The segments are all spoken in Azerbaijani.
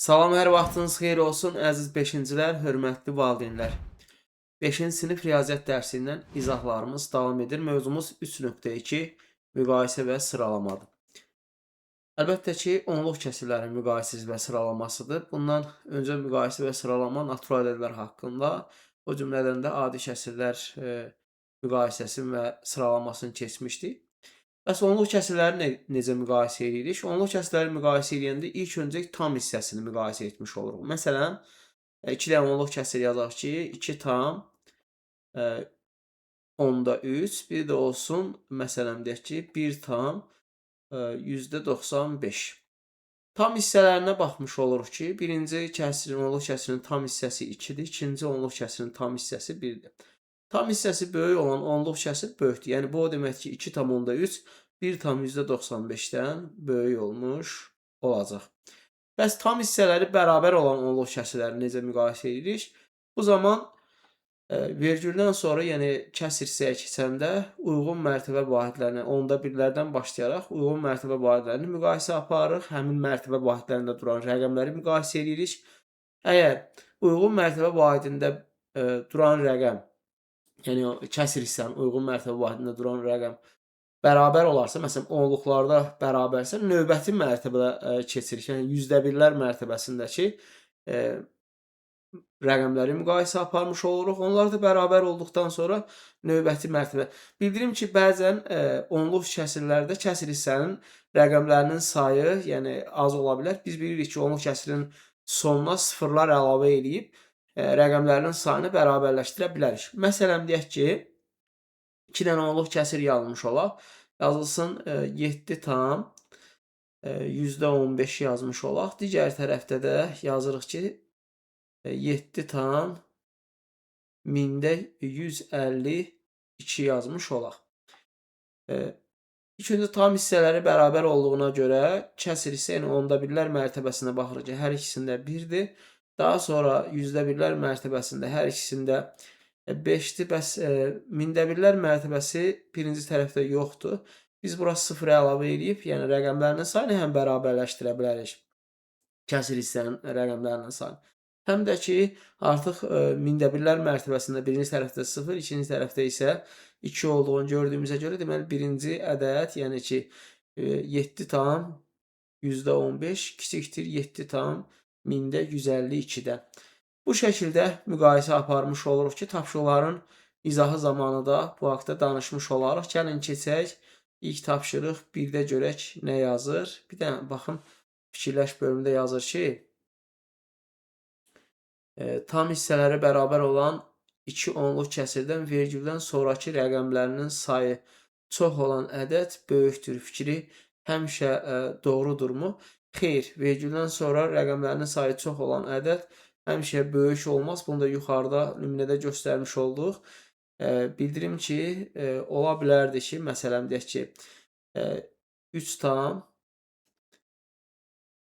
Salam, hər vaxtınız xeyir olsun, əziz 5-cilər, hörmətli valideynlər. 5-ci sinif riyaziyyat dərsindən izahlarımız davam edir. Mövzumuz 3.2 müqayisə və sıralamadır. Əlbəttə ki, onluq kəsrlərin müqayisəsi və sıralamasıdır. Bundan öncə müqayisə və sıralama natural ədədlər haqqında, o cümlədən də adi kəsrlər müqayisəsini və sıralamasını keçmişdik. Bəs onluq kəsrləri necə müqayisə edirik? Onluq kəsrləri müqayisə edəndə ilk öncə tam hissəsini müqayisə etmiş oluruq. Məsələn, 2 dənə onluq kəsr yazaq ki, 2 tam onda 3, bir də olsun, məsələn, deyək ki, 1 tam %95. Tam hissələrinə baxmış oluruq ki, birinci kəsrin, onluq kəsrinin tam hissəsi 2-dir, ikinci onluq kəsrinin tam hissəsi 1-dir. Tam hissəsi böyük olan onluq kəsr böyükdür. Yəni, bu o demək ki, 2 tam onda 3, 1 tam %95-dən böyük olmuş olacaq. Bəs tam hissələri bərabər olan onluq kəsrləri necə müqayisə edirik? Bu zaman vergüldən sonra, yəni kəsr hissəyə keçəndə uyğun mərtəbə vahidlərini, onda birlərdən başlayaraq uyğun mərtəbə vahidlərini müqayisə aparırıq. Həmin mərtəbə vahidlərində duran rəqəmləri müqayisə edirik. Əgər uyğun mərtəbə vahidində duran rəqəm, yəni o kəsr hissənin uyğun mərtəbə vahidində duran rəqəm bərabər olarsa, məsələn, onluqlarda bərabərsə, növbəti mərtəbədə keçirik. Yəni, %1-lər mərtəbəsindəki rəqəmləri müqayisə aparmış oluruq. Onlar da bərabər olduqdan sonra növbəti mərtəbə. Bildirim ki, bəzən onluq kəsrlərdə kəsr hissənin rəqəmlərinin sayı, yəni az ola bilər. Biz bilirik ki, onluq kəsrin sonuna sıfırlar əlavə edib rəqəmlərinin sayını bərabərləşdirə bilərik. Məsələn, deyək ki, 2 dənə onluq kəsr yazmış olaq. Yazılsın 7 tam %15 yazmış olaq. Digər tərəfdə də yazırıq ki, 7 tam mində 152 yazmış olaq. İlk öncə tam hissələri bərabər olduğuna görə kəsr hissə, yəni onda birlər mərtəbəsinə baxırıq ki, hər ikisində 1-dir. Daha sonra yüzdə birlər mərtəbəsində hər ikisində 5-dir. Bəs mində birlər mərtəbəsi birinci tərəfdə yoxdur. Biz bura 0 əlavə edib, yəni rəqəmlərinin sayını həm bərabərləşdirə bilərik. Kəsr hissənin rəqəmlərinin sayını. Həm də ki, artıq mində birlər mərtəbəsində birinci tərəfdə 0, ikinci tərəfdə isə 2 olduğunu gördüyümüzə görə, deməli, birinci ədəd, yəni ki, 7 tam %15 kiçikdir 7 tam mində 152-dən. Bu şəkildə müqayisə aparmış oluruq ki, tapşırıqların izahı zamanı da bu haqda danışmış olarıq. Gəlin keçək, ilk tapşırıq 1-də görək nə yazır. Bir də baxın, fikirləş bölümündə yazır ki, tam hissələri bərabər olan 2 onluq kəsirdən vergüldən sonraki rəqəmlərinin sayı çox olan ədəd böyükdür fikri həmişə doğrudurmu? Xeyr, vergüldən sonra rəqəmlərinin sayı çox olan ədəd həmişə böyük olmaz. Bunu da yuxarıda nümunədə göstərmiş olduq. Bildirim ki, ola bilərdi ki, məsələn, deyək ki, 3 tam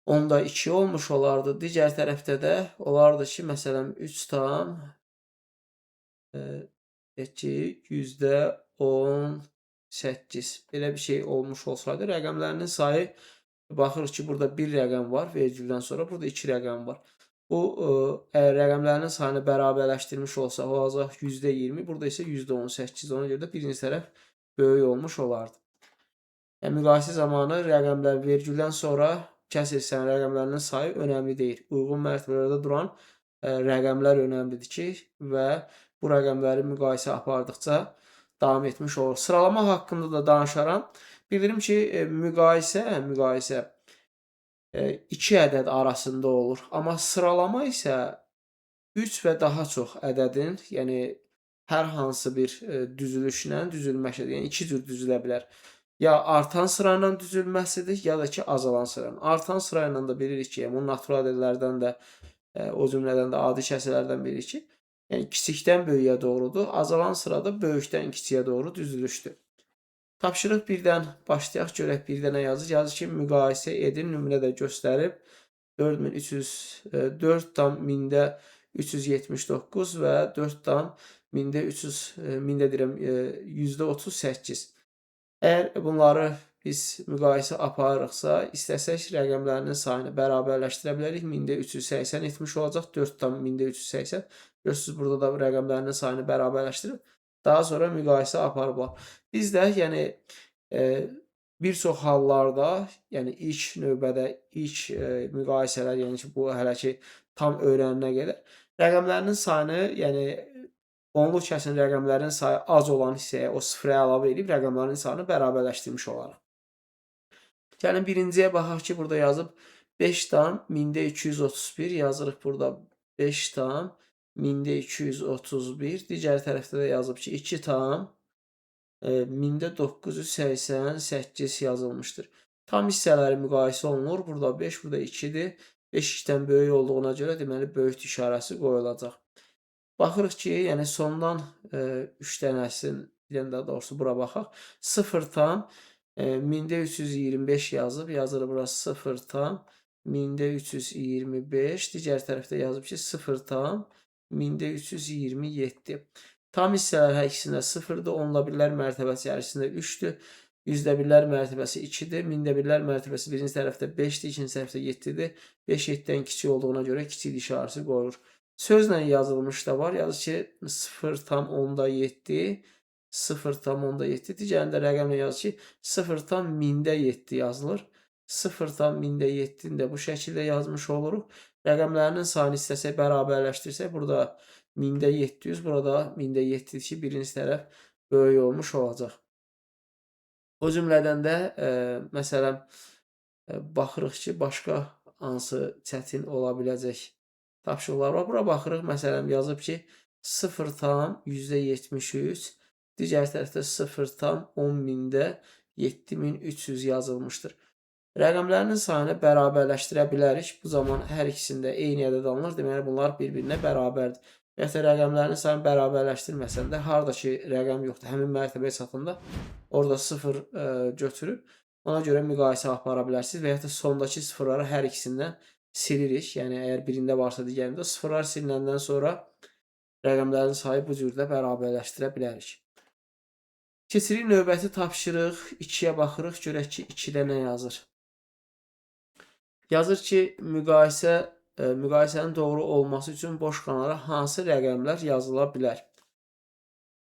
onda 2 olmuş olardı. Digər tərəfdə də olardı ki, məsələn, 3 tam deyək ki, %18 belə bir şey olmuş olsaydı, rəqəmlərinin sayı baxırıq ki, burada bir rəqəm var vergüldən sonra, burada 2 rəqəm var. Bu, əgər rəqəmlərinin sayını bərabərləşdirmiş olsa, olacaq %20, burada isə %18. Ona görə də birinci tərəf böyük olmuş olardı. Yəni, müqayisə zamanı rəqəmlər vergüldən sonra kəsr hissənin rəqəmlərinin sayı önəmli deyil. Uyğun mərtəbələrdə duran rəqəmlər önəmlidir ki, və bu rəqəmləri müqayisə apardıqca davam etmiş olur. Sıralama haqqında da danışaram. Bildirim ki, müqayisə 2 ədəd arasında olur. Amma sıralama isə 3 və daha çox ədədin, yəni hər hansı bir düzülüşlə düzülməsidir. Yəni 2 cür düzülə bilər. Ya artan sıra ilə düzülməsidir, ya da ki, azalan sıra ilə. Artan sıra ilə də bilirik ki, yəni, bu natural ədədlərdən də, o cümlədən də adi kəsrlərdən bilirik ki, yəni kiçikdən böyüyə doğrudur. Azalan sırada böyükdən kiçiyə doğru düzülüşdür. Tapşırıq 1-dən başlayaq, görək 1-də nə yazır? Yazır ki, müqayisə edin, nümunədə göstərib 4 tam mində 379 və 4 tam mində %38. Əgər bunları biz müqayisə aparırıqsa, istəsək rəqəmlərinin sayını bərabərləşdirə bilərik. 1000-də 380 etmiş olacaq. 4 tam 1000-də 380. Görürsünüz, burada da rəqəmlərinin sayını bərabərləşdirib, daha sonra müqayisə aparıblar. Biz də, yəni, bir çox hallarda, yəni ilk növbədə, ilk müqayisələr, yəni ki, bu hələ ki tam öyrənənə qədər rəqəmlərinin sayını, yəni onluq kəsin rəqəmlərin sayı az olan hissəyə o sıfıra əlavə edib rəqəmlərin sayını bərabərləşdirmiş olarıq. Gəlin birinciyə baxaq ki, burada yazıb 5 tam 1000-də 231 yazırıq burada 5 tam 1000-də 231. Digər tərəfdə də yazıb ki 2 tam 1000-də 988 yazılmışdır. Tam hissələri müqayisə olunur. Burada 5, burada 2-dir. 5 2-dən böyük olduğuna görə deməli böyük işarəsi qoyulacaq. Baxırıq ki, yəni sondan 3 dənəsinin, bir də doğrusu bura baxaq. 0 tam 1000-də 325 yazıb, yazılır burası 0 tam 1000-də 325. Digər tərəfdə yazıb ki 0 tam 1000-də 327. Tam hissələr hər ikisində 0-dır. Onla birlər mərtəbəsi içərisində 3-dür. Yüzdə birlər mərtəbəsi 2-dir. Mində birlər mərtəbəsi birinci tərəfdə 5-dir, ikinci tərəfdə 7-dir. 5 7-dən kiçik olduğuna görə kiçik işarəsi qoyulur. Sözlə yazılmış da var. Yazır ki 0 tam 10-da 7, 0 tam 10-da 7. Digərində rəqəmlə yazır ki 0 tam 1000-də 7 yazılır. 0 tam 1000-də 7-ni də bu şəkildə yazmış oluruq. Rəqəmlərinin sayını istəsək bərabərləşdirsək, burada 1000-də 700, burada 1000-də 7-dir ki, birinci tərəf böyük olmuş olacaq. O cümlədən də məsələn baxırıq ki, başqa hansı çətin ola biləcək tapşırıqlar var. Bura baxırıq, məsələn yazıb ki 0 tam %73, digər tərəfdə 0 tam 10.000-də 7300 yazılmışdır. Rəqəmlərinin sayını bərabərləşdirə bilərik. Bu zaman hər ikisində eyni ədəd alınır. Deməli, bunlar bir-birinə bərabərdir. Və ya rəqəmlərin sayını bərabərləşdirməsən də, harada ki rəqəm yoxdur, həmin mərtəbəyə çatanda orada 0 götürüb, ona görə müqayisə apara bilərsiniz. Və ya da sondakı sıfırları hər ikisindən silirik. Yəni, əgər birində varsa digərində, sıfırlar sililəndən sonra rəqəmlərin sayı bu cürdə bərabərləşdirə bilərik. Keçirik növbəti tapşırıq. 2-yə baxırıq, görək ki 2-də nə yazır. Yazır ki, müqayisənin doğru olması üçün boş kənara hansı rəqəmlər yazıla bilər?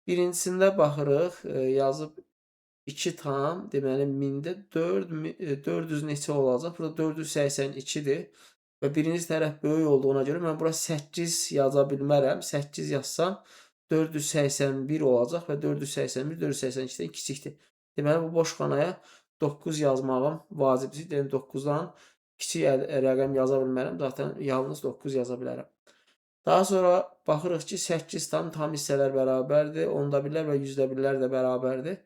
Birincisində baxırıq, yazıb 2 tam, deməli 1000-də 400 neçə olacaq? Burada 482-dir. Və birinci tərəf böyük olduğuna görə mən bura 8 yaza bilmərəm. 8 yazsam 481 olacaq və 481 482-dən kiçikdir. Deməli, bu boş xanaya 9 yazmağım vacibdir. Yəni 9-dan kiçik rəqəm yaza bilmərəm. Zaten yalnız 9 yaza bilərəm. Daha sonra baxırıq ki, 8 tam hissələr bərabərdir. Onda birlər və yüzdə birlər də bərabərdir.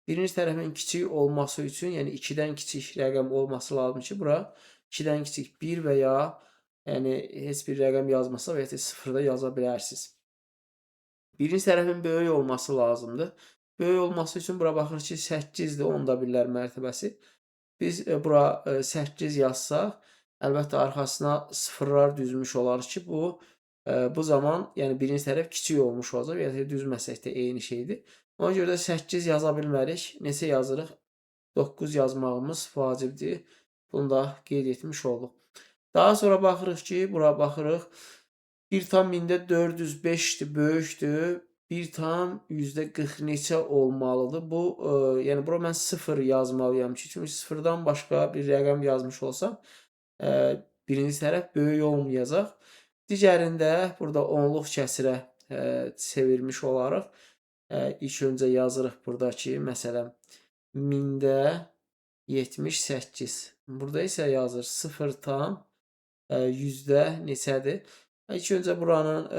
Birinci tərəfin kiçik olması üçün, yəni 2-dən kiçik rəqəm olması lazım ki, bura 2-dən kiçik 1 və ya yəni heç bir rəqəm yazmasa və ya 0-da yaza bilərsiniz. Birinci tərəfin böyük olması lazımdır. Böyük olması üçün bura baxırıq ki, 8-dir, onda birlər mərtəbəsi. Biz bura 8 yazsaq, əlbəttə arxasına sıfırlar düzmüş olarıq ki, bu zaman yəni birinci tərəf kiçik olmuş olacaq. Yəni düzməsək də eyni şeydir. Ona görə də 8 yaza bilmərik. Neçə yazırıq? 9 yazmağımız vacibdir. Bunu da qeyd etmiş olduq. Daha sonra baxırıq ki, bura baxırıq. 1 tam 1000-də 405-dir, böyükdür. 1 tam %40 neçə olmalıdır? Bu, yəni bura mən 0 yazmalıyam ki, çünki 0-dan başqa bir rəqəm yazmış olsam, birinci tərəf böyük olmayacaq. Digərində burada onluq kəsirə çevirmiş olaraq. İlk öncə yazırıq burada ki, məsələn, 1000-də 78. Burada isə yazır 0 tam yüzdə neçədir? İlk öncə buranın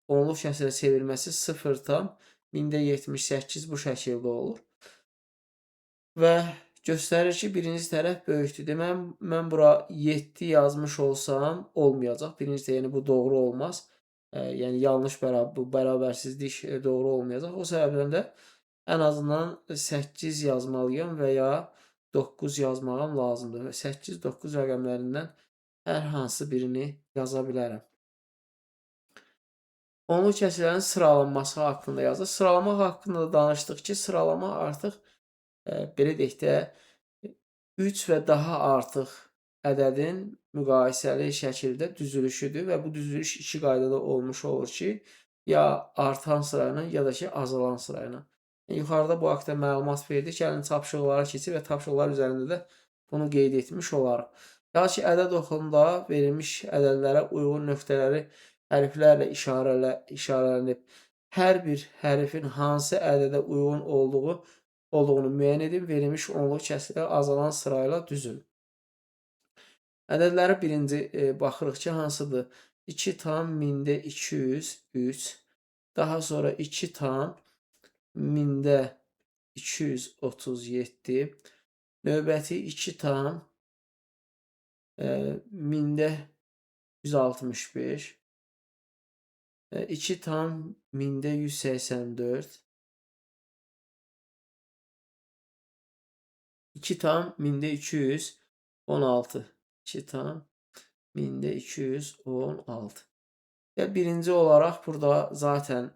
onluq kəsirə çevirməsi 0 tam 1000-də 78 bu şəkildə olur. Və göstərir ki, birinci tərəf böyükdür. Deməli, mən bura 7 yazmış olsam olmayacaq. Birinci yəni bu doğru olmaz. Yəni yanlış bərabərsizlik doğru olmayacaq. O səbəbdən də ən azından 8 yazmalıyam və ya 9 yazmağım lazımdır. Və 8-9 rəqəmlərindən hər hansı birini yaza bilərəm. Onluq kəsirlərin sıralanması haqqında yazır. Sıralama haqqında da danışdıq ki, sıralama artıq belə deyək də 3 və daha artıq ədədin müqayisəli şəkildə düzülüşüdür və bu düzülüş iki qaydada olmuş olur ki, ya artan sırayla ya da ki azalan sırayla. Yuxarıda bu haqda məlumat verdik. Gəlin tapşırıqlara keçir və tapşırıqlar üzərində də bunu qeyd etmiş olarıq. Ya ki ədəd oxununda verilmiş ədədlərə uyğun nöqtələri hərflərlə işarələnib. Hər bir hərfin hansı ədədə uyğun olduğunu müəyyən edin. Verilmiş onluq kəsrləri azalan sırayla düzün. Ədədlərə birinci baxırıq ki, hansıdır? 2 tam 1000-də 203, daha sonra 2 tam 1000-də 237, növbəti 2 tam 1000-də 165, 2 tam 1000-də 184, 2 tam 1000-də 216, 2 tam 1000-də 216. Və birinci olaraq burada zaten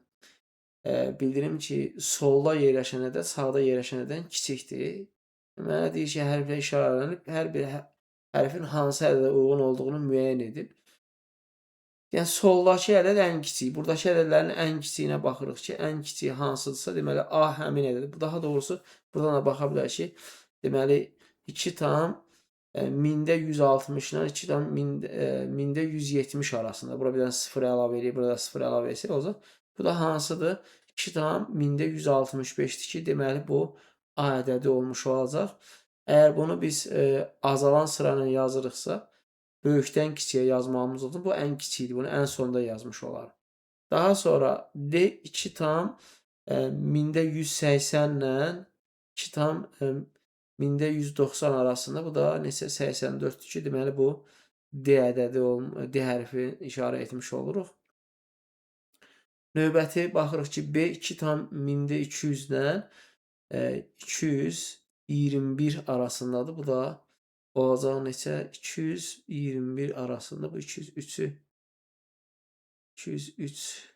bildirim ki, solda yerləşən ədəd sağda yerləşən ədəddən kiçikdir. Mənə deyir ki, hərflə işarələnib, hər bir hərfin hansı ədədə uyğun olduğunu müəyyən edin. Yəni, soldakı ədəd ən kiçik. Buradakı ədədlərin ən kiçiyinə baxırıq ki, ən kiçik hansıdırsa, deməli, A həmin ədədir. Daha doğrusu, buradan da baxa bilər ki, deməli, 2 tam 1000-də 160 ilə 2 tam 1000-də 170 arasında. Bura bir dənə 0 əlavə edək, burada 0 əlavə etsək olacaq. Bu da hansıdır? 2 tam 1000-də 165-dir ki, deməli, bu A ədədi olmuş olacaq. Əgər bunu biz azalan sırayla yazırıqsa, böyükdən kiçiyə yazmamız olur. Bu ən kiçikdir. Bunu ən sonda yazmış olarıq. Daha sonra D 2 tam 1000-də 180 ilə 2 tam 1000-də 190 arasında. Bu da neçə 84-dür ki, deməli bu D ədədi D hərfi işarə etmiş oluruq. Növbəti baxırıq ki, B 2 tam 1000-də 200 ilə 221 arasındadır. Bu da olacaq neçə? 221 arasında. Bu 203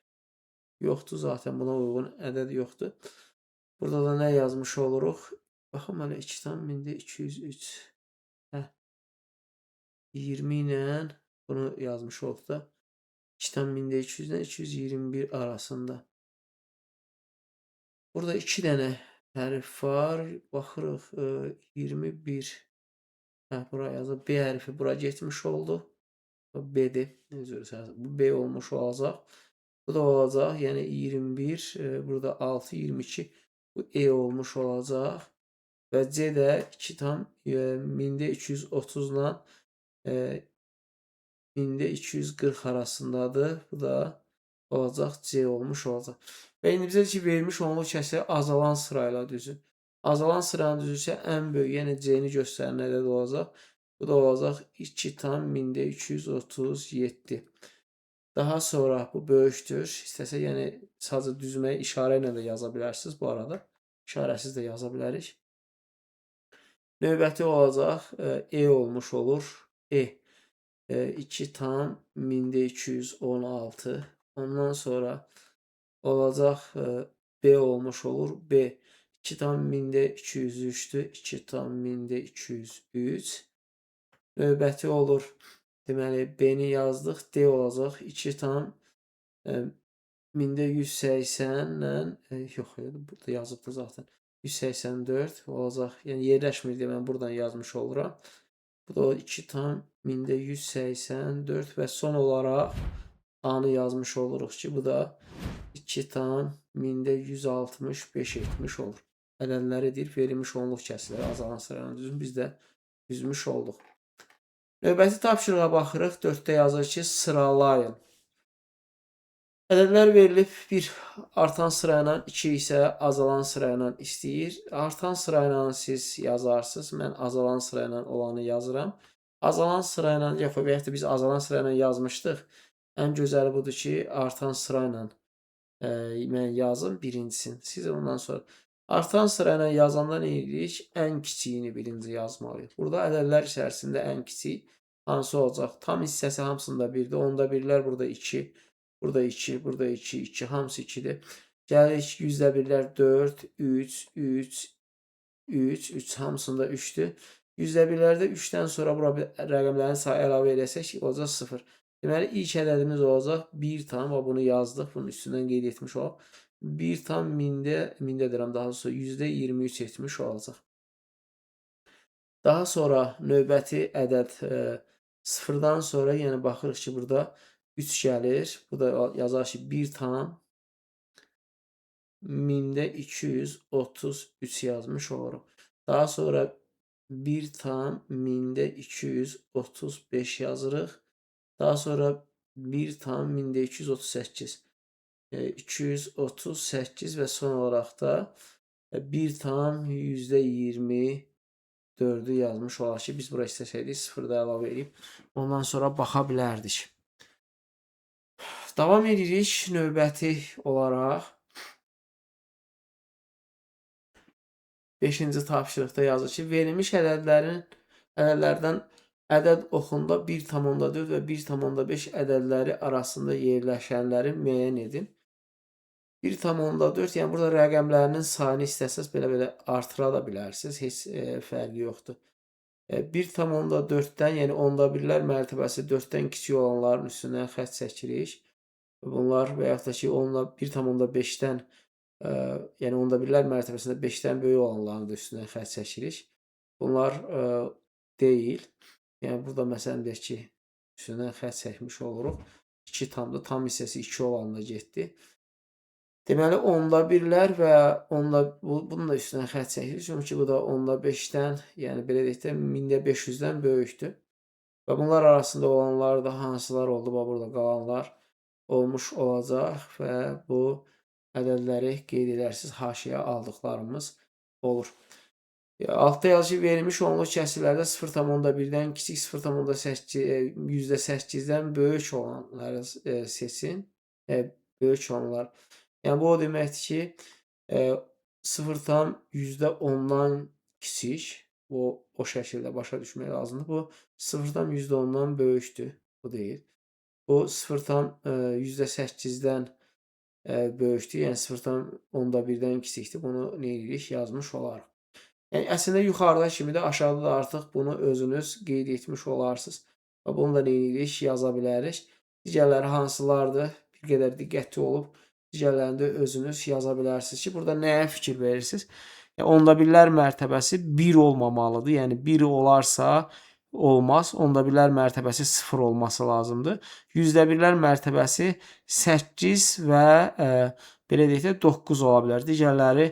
yoxdur zaten. Buna uyğun ədəd yoxdur. Burada da nə yazmış oluruq? Baxın, hələ 2 tam 1000-də 203. 20 ilə bunu yazmış olduq da. 2 tam 1000-də 200 ilə 221 arasında. Burada 2 dənə hərf var. Baxırıq 21. Bura yazılıb. B hərfi bura getmiş oldu. B-dir. Bu B olmuş olacaq. Bu da olacaq. Yəni 21. Burada 6, 22. Bu E olmuş olacaq. Və C də 2 tam 1000-də 230 ilə 1000-də 240 arasındadır. Bu da olacaq C olmuş olacaq. Və indi bizə ki, verilmiş onluq kəsrləri azalan sırayla düzün. Azalan sırayla düzülsə ən böyük, yəni C-ni göstərən ədəd olacaq. Bu da olacaq 2 tam 1000-də 237. Daha sonra bu böyükdür. İstəsə, yəni sadəcə düzməyi işarə ilə də yaza bilərsiniz bu arada. İşarəsiz də yaza bilərik. Növbəti olacaq E olmuş olur. E 2 tam 1000-də 216. Ondan sonra olacaq B olmuş olur. B 2 tam 1000-də 203'dür. 2 tam 1000-də 203. Növbəti olur. Deməli, B-ni yazdıq. D olacaq. 2 tam 1000-də 180 ilə yox, burada yazıbdır zaten. 184 olacaq. Yəni yerləşmir deyə mən buradan yazmış oluram. Bu da 2 tam 1000-də 184 və son olaraq A-nı yazmış oluruq ki, bu da 2 tam 1000-də 165 etmiş olur. Ədədləridir. Verilmiş onluq kəsrləri azalan sırayla düzün. Biz də düzmüş olduq. Növbəti tapşırığa baxırıq. 4-də yazır ki, sıralayın. Ədədlər verilib, bir artan sırayla, 2 isə azalan sırayla istəyir. Artan sırayla siz yazarsınız. Mən azalan sırayla olanı yazıram. Azalan sırayla, yaxud biz azalan sırayla yazmışdıq. Ən gözəli budur ki, artan sırayla mən yazım birincisini. Siz ondan sonra artan sırayla yazanda nə edirik? Ən kiçiyini birinci yazmalıyıq. Burada ədədlər içərisində ən kiçik hansı olacaq? Tam hissəsi hamısında 1-dir. Onda 1-lər burada 2. Burada 2, burada 2, 2, hamısı 2-dir. Gəlirik 100-də 1-lər 4, 3, 3, 3, 3, hamısında 3-dür. %1'lərdə 3-dən sonra bura rəqəmlərin sayı əlavə edərsək olacaq 0. Deməli ilk ədədimiz olacaq 1 tam və bunu yazdıq. Bunun üstündən qeyd etmiş olaq. 1 tam mində deyirəm, daha doğrusu %23 etmiş olacaq. Daha sonra növbəti ədəd 0-dan sonra yəni baxırıq ki, burada 3 gəlir. Bu da yazaq ki, 1 tam mində 233 yazmış oluruq. Daha sonra 1 tam mində 235 yazırıq. Daha sonra 1 tam mində 238. 238 və son olaraq da 1 tam %24'ü yazmış olaq ki, biz bura istəsəydik 0 da əlavə edib ondan sonra baxa bilərdik. Davam edirik növbəti olaraq 5-ci tapşırıqda yazır ki, verilmiş ədədlərdən ədəd oxunda 1,4 və 1,5 ədədləri arasında yerləşənləri müəyyən edin. 1,4 yəni burada rəqəmlərinin sayını istəsəz belə artıra da bilərsiniz. Heç fərqi yoxdur. 1,4-dən yəni onda birlər mərtəbəsi 4-dən kiçik olanların üstündən xətt çəkirik. Bunlar və yaxud da ki 1,5-dən yəni onda birlər mərtəbəsində 5-dən böyük olanların da üstündən xətt çəkirik. Bunlar deyil. Yəni burada məsələn deyək ki, üstündən xətt çəkmiş oluruq. 2 tamdır. Tam hissəsi 2 olanla getdi. Deməli, onda birlər və bunun da üstündən xətt çəkirik. Çünki bu da onda 5-dən, yəni belə deyək də 1500-dən böyükdür. Və bunlar arasında olanlar da hansılar oldu? Bax, burada qalanlar olmuş olacaq və bu ədədləri qeyd edərsiniz. Haşiyə aldıqlarımız olur. Altda yazı verilmiş onluq kəsrlərdə 0,1-dən kiçik, 0,8-dən böyük olanları seçin. Böyük olanlar. Yəni bu o deməkdir ki, 0,10-dan kiçik, o şəkildə başa düşmək lazımdır. Bu 0,10-dan böyükdür, bu deyil. Bu 0,8-dən böyükdür, yəni 0,1-dən kiçikdir. Bunu nə edirik? Yazmış olarıq. Yəni əslində yuxarıda kimi də aşağıda da artıq bunu özünüz qeyd etmiş olarsınız. Və bunu da nə edirik? Yaza bilərik. Digərləri hansılardır? Bir qədər diqqətli olub digərlərində özünüz yaza bilərsiniz ki, burada nəyə fikir verirsiniz? Onda birlər mərtəbəsi 1 olmamalıdır. Yəni 1 olarsa olmaz. Onda birlər mərtəbəsi 0 olması lazımdır. %1'lər mərtəbəsi 8 və belə deyək də 9 ola bilər. Digərləri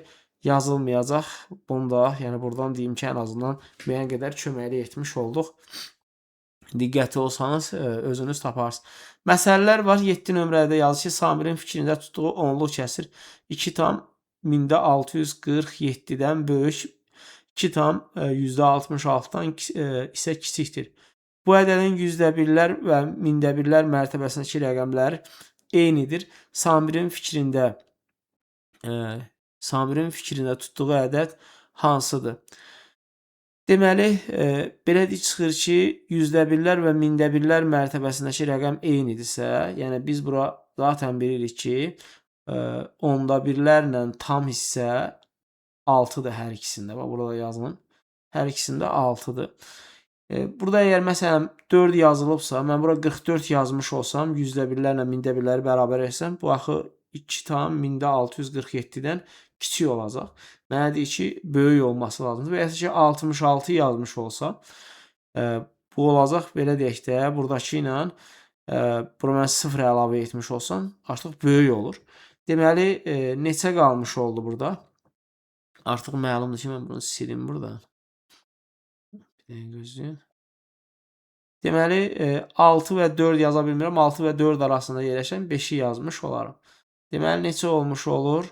yazılmayacaq. Bunu da yəni buradan deyim ki, ən azından müəyyən qədər köməklik etmiş olduq. Diqqətli olsanız özünüz taparsınız. Məsələlər var. 7 nömrədə yazır ki, Samirin fikrində tutduğu onluq kəsir 2,647-dən böyük, 2,66-dan isə kiçikdir. Bu ədədin %1'lər və mində birlər mərtəbəsindəki rəqəmlər eynidir. Samirin fikrində tutduğu ədəd hansıdır? Deməli, belə çıxır ki, %1'lər və mində birlər mərtəbəsindəki rəqəm eynidirsə, yəni biz bura zaten bilirik ki, onda birlərlə tam hissə 6-dır hər ikisində. Bax, burada yazın. Hər ikisində 6-dır. Burada əgər məsələn 4 yazılıbsa, mən bura 44 yazmış olsam, %1'lərlə mində birləri bərabər etsəm, bu axı 2,647-dən kiçik olacaq. Mənə deyir ki, böyük olması lazımdır. Və ya ki 66 yazmış olsa, bu olacaq belə deyək də, buradakı ilə bura mən 0 əlavə etmiş olsam, artıq böyük olur. Deməli, neçə qalmış oldu burada? Artıq məlumdur ki, mən bunu silim burada. Gözləyin. Deməli, 6 və 4 yaza bilmirəm. 6 və 4 arasında yerləşən 5'i yazmış olarım. Deməli, neçə olmuş olur?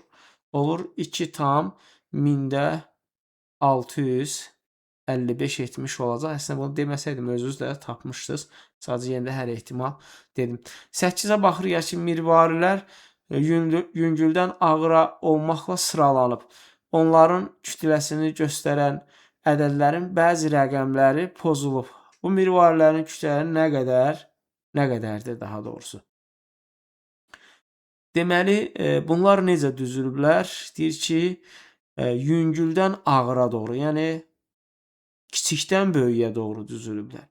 Olur 2,655 etmiş olacaq. Əslində bunu deməsəydim, özünüz də tapmışdınız. Sadəcə yenə də hər ehtimal dedim. 8-ə baxırıq ki, mirvarilər yüngüldən ağıra olmaqla sıralanıb. Onların kütləsini göstərən ədədlərin bəzi rəqəmləri pozulub. Bu mirvarilərin kütlələri nə qədərdir daha doğrusu. Deməli, bunlar necə düzülüblər? Deyir ki, yüngüldən ağıra doğru. Yəni kiçikdən böyüyə doğru düzülüblər.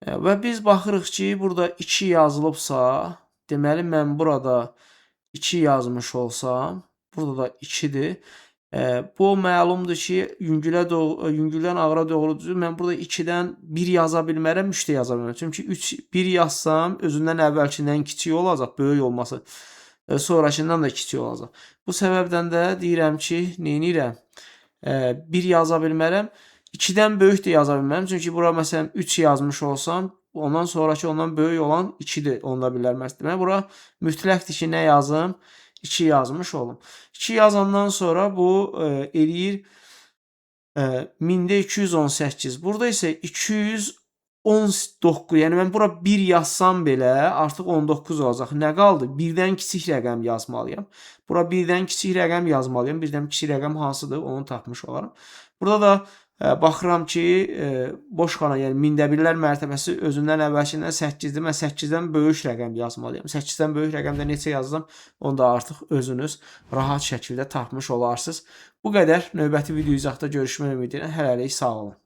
Və biz baxırıq ki, burada 2 yazılıbsa, deməli mən burada 2 yazmış olsam, burada da 2-dir. Bu məlumdur ki, yüngüldən ağıra doğru düzülür. Mən burada 2-dən 1 yaza bilmərəm, 3 də yaza bilmərəm. Çünki 1 yazsam özündən əvvəlkindən kiçik olacaq, böyük olması. Sonrakından da kiçik olacaq. Bu səbəbdən də deyirəm ki, neynirəm? 1 yaza bilmərəm. 2-dən böyük də yaza bilmərəm. Çünki bura məsələn 3 yazmış olsam, ondan sonraki ondan böyük olan 2-dir onda bilərməz. Demək, bura mütləqdir ki, nə yazım? 2 yazmış olum. 2 yazandan sonra bu eləyir 1000-də 218. Burada isə 219. Yəni mən bura 1 yazsam belə artıq 19 olacaq. Nə qaldı? 1-dən kiçik rəqəm yazmalıyam. Bura 1-dən kiçik rəqəm yazmalıyam. 1-dən kiçik rəqəm hansıdır? Onu tapmış olaram. Burada da baxıram ki, boş qalan, yəni 1000-də 1-lər mərtəbəsi özündən əvvəlkindən 8-dir. Mən 8-dən böyük rəqəm yazmalıyam. 8-dən böyük rəqəmdə neçə yazsam, onu da artıq özünüz rahat şəkildə tapmış olarsınız. Bu qədər. Növbəti video izahda görüşmək ümidi ilə hələlik sağ olun.